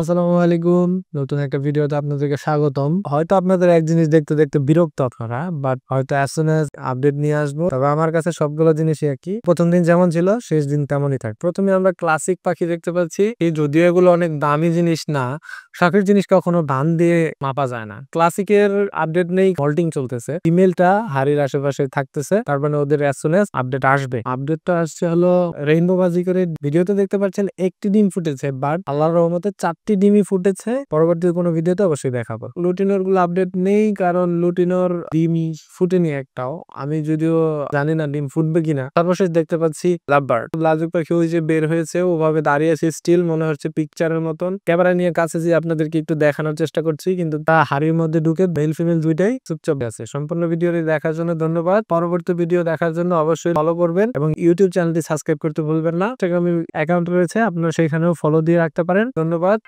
আসসালামু আলাইকুম। নতুন একটা ভিডিওতে আপনাদেরকে স্বাগতম। হয়তো আপনাদের এক জিনিস দেখতে, দেখতে বিরক্ত আপনারা। বাট হয়তো as soon as আপডেট নিয়ে আসবো। তবে আমার কাছে সবগুলো জিনিসই একই। ১ম দিন যেমন ছিল, শেষ দিন তেমনই থাকবে। ১ম এ আমরা ক্লাসিক পাখি দেখতে পাচ্ছি। যদিও এগুলো অনেক দামি জিনিস না, শখের জিনিস কখনো দাম দিয়ে মাপা যায় না। ক্লাসিকের আপডেট নেই, মল্টিং চলতেছে। ফিমেলটা হাড়ির আশেপাশে থাকতেছে। তার মানে ওদের as soon as আপডেট আসবে। আপডেটটা আসছে হলো রেইনবো বাজিকরের। ভিডিওতে দেখতে পাচ্ছেন একটি ডিম ফুটেছে, বাট আল্লাহর রহমতে ৪টি ডিমই ফুটেছে। পরবর্তী কোনো ভিডিওতে অবশ্যই দেখাবো। লুটিনোর গুলো আপডেট নেই, কারণ লুটিনোর ডিম ফুটেনি একটাও। আমি যদিও জানি না ডিম ফুটবে কিনা। সর্বশেষ দেখতে পাচ্ছি লাভবার্ড। লাজুক পাখি ওই যে বের হয়েছে, ওভাবে দাঁড়িয়ে আছে স্টিল, মনে হচ্ছে পিকচারের মতন। ক্যামেরা নিয়ে কাছে যে আপনাদেরকে একটু দেখানোর চেষ্টা করছি, কিন্তু তা হাড়ির মধ্যে ঢুকে মেল ফিমেল দুইটাই চুপচাপ আছে। সম্পূর্ণ ভিডিওটি দেখার জন্য ধন্যবাদ। পরবর্তী ভিডিও দেখার জন্য অবশ্যই ফলো করবেন এবং ইউটিউব চ্যানেলটি সাবস্ক্রাইব করতে ভুলবেন না। ইনস্টাগ্রামে অ্যাকাউন্ট রয়েছে, আপনারা সেখানেও ফলো দিয়ে রাখতে পারেন। ধন্যবাদ।